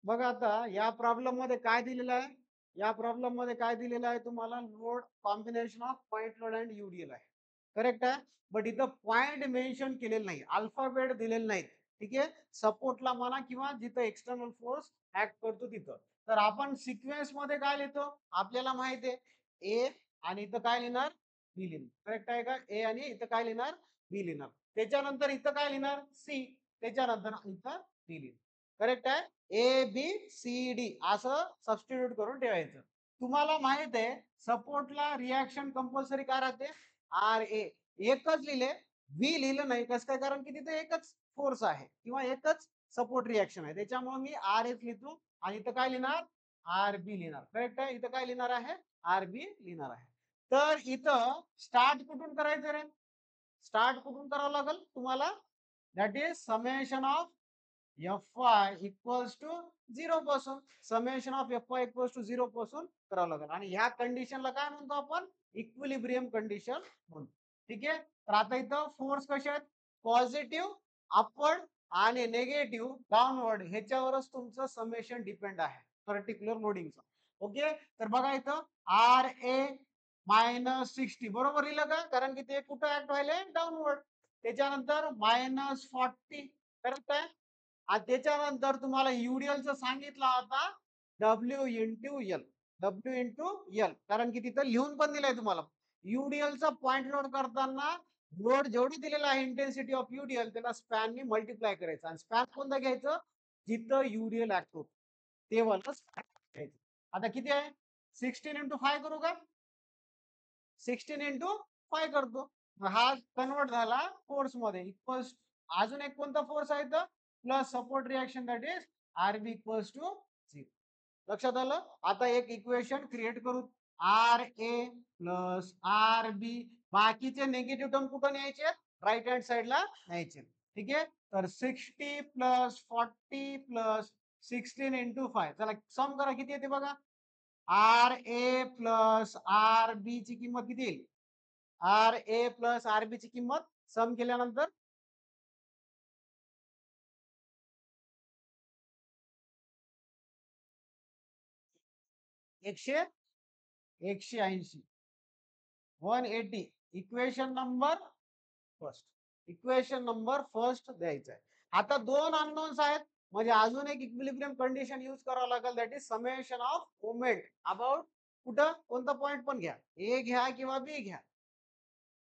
बघा आता या प्रॉब्लेम मध्ये काय दिलेलं आहे. या प्रॉब्लेम मध्ये काय दिलेलं आहे तुम्हाला, load combination of point load and UDL आहे. करेक्ट आहे. बट इथं पॉइंट मेन्शन केलेलं नाही, अल्फाबेट दिलेले नाहीत. ठीक आहे. सपोर्टला म्हणा किंवा जिथं एक्सटर्नल फोर्स ऍक्ट करतो तिथं. तर आपण सिक्वेन्स मध्ये काय लिहितो, आपल्याला माहिती आहे ए आणि इथं काय लिहिणार, बी लिहिणार. करेक्ट आहे का. ए आणि इथं काय लिहिणार, बी लिहिणार. त्याच्यानंतर इथं काय लिहिणार, सी. त्याच्यानंतर इथं डी लिहिणार. करेक्ट आहे. ए बी सी डी असं सबस्टिट्यूट करून ठेवायचं. तुम्हाला माहित आहे सपोर्टला रिॲक्शन कंपल्सरी काय राहते, आर ए. एकच लिहिले, बी लिहिलं नाही. कसं काय, कारण की तिथे एकच फोर्स आहे किंवा एकच सपोर्ट रिॲक्शन आहे. त्याच्यामुळे मी आर एच लिहितो आणि इथं काय लिहिणार, आर बी लिहिणार. करेक्ट आहे. इथं काय लिहिणार आहे, आर बी लिहिणार आहे. तर इथं स्टार्ट कुठून करायचं रे, स्टार्ट कुठून करावं लागेल तुम्हाला, that is summation of F I equals to 0 पासून. Summation of F I equals to 0 पासून करावं लागेल. आणि ह्या कंडिशनला काय म्हणतो आपण, इक्विलिब्रियम कंडिशन म्हणतो. ठीक आहे. तर आता इथं फोर्स कसे आहेत, पॉझिटिव्ह अपवर्ड आणि निगेटिव्ह डाऊनवर्ड, ह्याच्यावरच तुमचं समेशन डिपेंड आहे पर्टिक्युलर लोडिंगचं. ओके. तर बघा इथं आर ए -60 बरोबर लिहिलं का, कारण की ते कुठं ऍक्ट व्हायले, डाऊनवर्ड. त्याच्यानंतर -40 करेक्ट आहे. आणि त्याच्यानंतर तुम्हाला युडीएलचं सांगितलं होता W into L. W into L, कारण की तिथं लिहून पण दिलंय तुम्हाला. युडीएलचा पॉइंट लोड करताना लोड जेवढी दिलेला आहे इंटेन्सिटी ऑफ युडीएल, त्याला स्पॅननी मल्टिप्लाय करायचं. आणि स्पॅन कोणतं घ्यायचं, जिथं युडीएल ऍक्ट होतो ते वाला स्पॅन घ्यायचं. आता किती आहे, 16 × 5 करू का, 16 × 5 करतो. हा कन्वर्ट झाला फोर्स मध्ये. इक्वल्स अजून एक कोणता फोर्स आहे तर, plus support reaction, that is RB equals to 0. लक्षात आलं. आता एक इक्वेशन क्रिएट करू, R A plus R B. बाकीचे निगेटिव्ह टर्म कुठं न्यायचे, राईट हँड साइडला न्यायचे. ठीक आहे. तर 60 प्लस 40 प्लस 16 × 5, चला सम करा किती येते बघा. आर ए प्लस आर बी ची किंमत किती येईल, आर ए प्लस आर बी ची किंमत सम केल्यानंतर 180 180. Equation number first, equation number first द्यायचा आहे. आता दोन अननोन्स आहेत, म्हणजे अजून एक इक्विलिब्रियम कंडिशन यूज करावं लागेल, that is summation of moment about, कुठं कोणता पॉइंट पण घ्या, ए घ्या किंवा बी घ्या,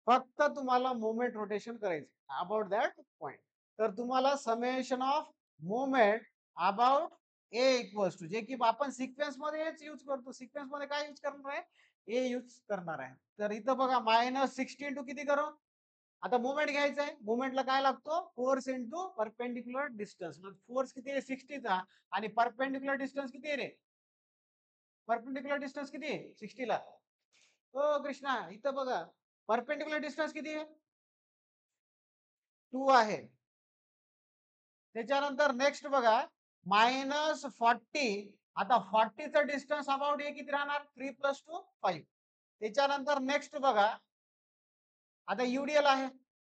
फक्त तुम्हाला मोमेंट रोटेशन करायचं अबाउट दॅट पॉइंट. तर तुम्हाला summation of moment about A equals to, जे की आपण सिक्वेन्स मध्ये यूज करतो. सिक्वेन्स मध्ये काय यूज करणार आहे, ए यूज करणार आहे. तर इथं बघा -16 टू किती करू, आता मोमेंट घ्यायचा आहे. मोमेंटला काय लागतो, फोर्स इंटू परपेंडिक्युलर डिस्टन्स. मग फोर्स किती आहे 60चा, आणि परपेंडिक्युलर डिस्टन्स किती आहे रे, परपेंडिक्युलर डिस्टन्स किती आहे 60ला. हो कृष्णा, इथं बघा परपेंडिक्युलर डिस्टन्स किती आहे, 2 आहे. त्याच्यानंतर नेक्स्ट बघा -40. आता 40चं डिस्टन्स अबाउट हे किती राहणार, 3 + 2 5. त्याच्यानंतर नेक्स्ट बघा, आता युडीएल आहे.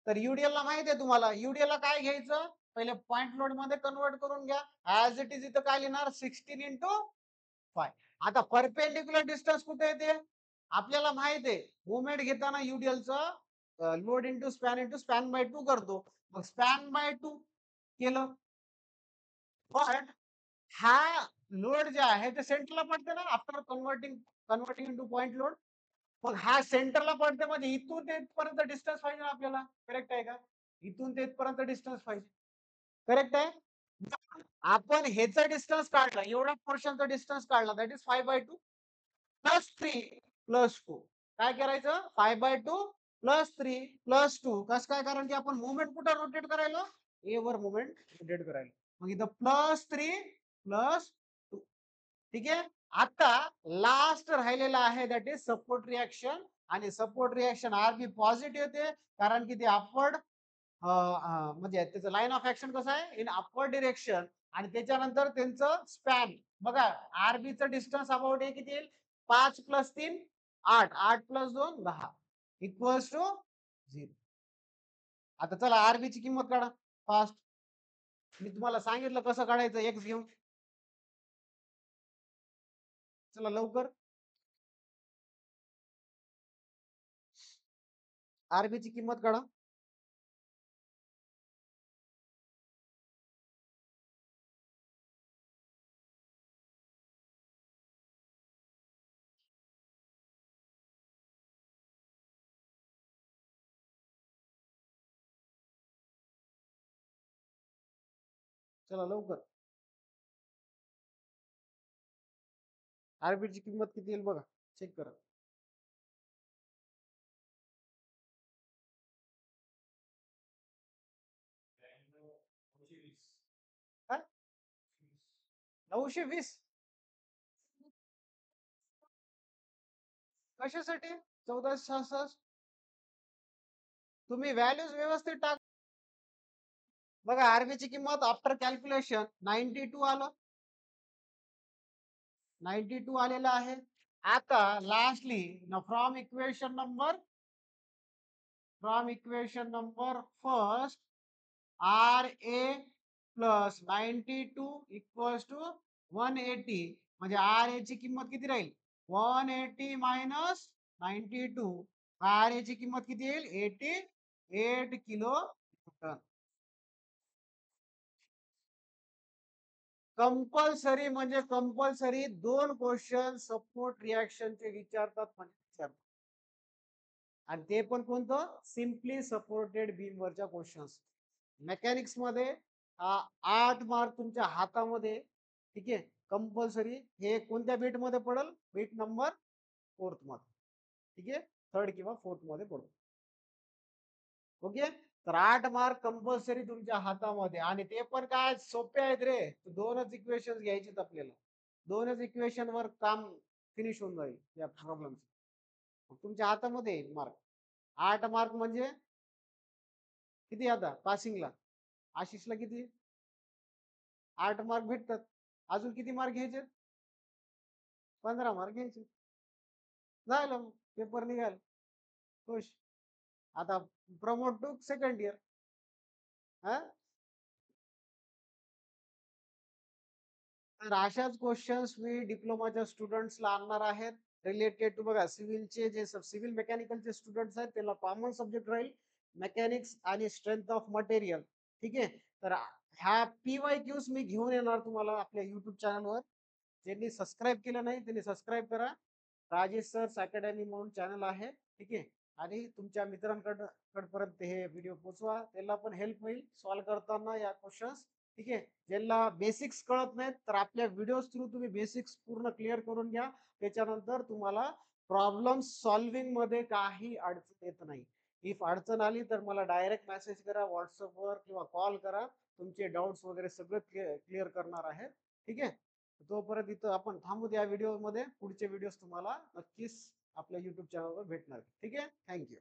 तर युडीएल ला माहिती आहे तुम्हाला, युडीएल ला काय घ्यायचं, पहिले पॉइंट लोड मध्ये कन्वर्ट करून घ्या. ऍज इट इज इथं काय लिहिणार, 16 × 5. आता परपेंडिक्युलर डिस्टन्स कुठे येते, आपल्याला माहित आहे मुवमेंट घेताना युडीएलचं लोड इंटू स्पॅन बाय 2 करतो. मग स्पॅन बाय 2 केलं, पण हा लोड जे आहे ते सेंटरला पडते ना, after converting into point load. मग हा सेंटरला पडते, म्हणजे इथून ते इथपर्यंत डिस्टन्स पाहिजे ना आपल्याला. करेक्ट आहे का, इथून ते इथपर्यंत डिस्टन्स पाहिजे. करेक्ट आहे. आपण ह्याचा डिस्टन्स काढला, एवढा पोर्शनचा डिस्टन्स काढला, दॅट इज 5/2 प्लस 3 प्लस 2. काय करायचं, 5/2 प्लस 3 प्लस 2. कसं काय, कारण की आपण मुवमेंट कुठं रोटेट करायला, ए वर मुवमेंट रोटेट करायला. मग इथं +3 प्लस 2. ठीक आहे. आता लास्ट राहिलेला आहे, दॅट इज सपोर्ट रिएक्शन. आणि सपोर्ट रिएक्शन आरबी पॉझिटिव्ह येते, कारण की ते अपवर्ड, म्हणजे त्याचं लाईन ऑफ ऍक्शन कसं आहे, इन अपवर्ड डिरेक्शन. आणि त्याच्यानंतर त्यांचं स्पॅन बघा, आरबीचं डिस्टन्स अबाउट हे किती येईल, 5 + 3 8, 8 + 2 10 इक्वल्स टू 0. आता चला आरबी ची किंमत काढा फास्ट. मी तुम्हाला सांगितलं कसं काढायचं, एक्स घेऊन. चला लवकर. आरबी ची किंमत काढा. चला लवकर. आरबी ची किंमत किती येईल बघा, चेक करा. काय? 920. कशासाठी? 1466. तुम्ही व्हॅल्यूज व्यवस्थित टाक. बघा आरबी ची किंमत आफ्टर कॅल्क्युलेशन 92 आलं. 92 आलेलं आहे. आता lastly from equation number first R A plus 92 equals to 180. म्हणजे आर ए ची किंमत किती राहील? 180 मायनस 92. आर ए ची किंमत किती येईल? 88 किलो न्यूटन. कंपल्सरी म्हणजे कंपल्सरी 2 क्वेश्चन सपोर्ट रिॲक्शनचे विचारतात म्हणजे विचारतात. आणि ते पण कोणतं? सिम्पली सपोर्टेड बीम वरच्या क्वेश्चन्स. मेकॅनिक्स मध्ये 8 मार्क तुमच्या हातामध्ये. ठीक आहे, कंपल्सरी. हे कोणत्या बीट मध्ये पडेल? बीट नंबर 4 मध्ये. ठीक आहे, 3rd किंवा 4th मध्ये पडेल. ओके, तर 8 मार्क कंपल्सरी तुमच्या हातामध्ये. आणि ते पण काय सोपे आहेत रे. 2च इक्वेशन घ्यायचे आपल्याला. 2च इक्वेशन वर काम फिनिश होऊन जाईल या प्रॉब्लेम. तुमच्या हातामध्ये मार्क. 8 मार्क म्हणजे किती? आता पासिंगला आशिषला किती? 8 मार्क भेटतात. अजून किती मार्क घ्यायचे? 15 मार्क घ्यायचे. झालं, पेपर निघाल खुश. आता प्रमोट टू 2nd इयर. हा, तर अशाच क्वेश्चन्स मी डिप्लोमाच्या स्टुडंट्सला आणणार आहेत. रिलेटेड टू बघा सिव्हिलचे जे सिव्हिल मेकॅनिकलचे स्टुडंट्स आहेत त्याला कॉमन सब्जेक्ट राहील मेकॅनिक्स आणि स्ट्रेंथ ऑफ मटेरियल. ठीक आहे, तर ह्या PYQs मी घेऊन येणार तुम्हाला आपल्या युट्यूब चॅनलवर. ज्यांनी सबस्क्राईब केलं नाही त्यांनी सबस्क्राईब करा. राजेश सर अकॅडमी म्हणून चॅनल आहे. ठीक आहे, आणि तुमच्या मित्रांकडपर्यंत हे व्हिडिओ पोहोचवा. त्याला पण हेल्प होईल सॉल्व्ह करताना या क्वेश्चन्स. ठीक आहे, ज्यांना बेसिक्स कळत नाहीत तर आपल्या व्हिडिओ थ्रू तुम्ही बेसिक्स पूर्ण क्लिअर करून घ्या. त्याच्यानंतर तुम्हाला प्रॉब्लेम सॉल्विंग मध्ये काही अडचण येत नाही. इफ अडचण आली तर मला डायरेक्ट मेसेज करा व्हॉट्सअपवर किंवा कॉल करा. तुमचे डाऊट्स वगैरे सगळं क्लिअर करणार आहे. ठीक आहे, तोपर्यंत इथं आपण थांबू. या व्हिडिओ मध्ये पुढचे व्हिडिओ तुम्हाला नक्कीच आपल्या युट्यूब चॅनलवर भेटणार. ठीक आहे, थँक्यू.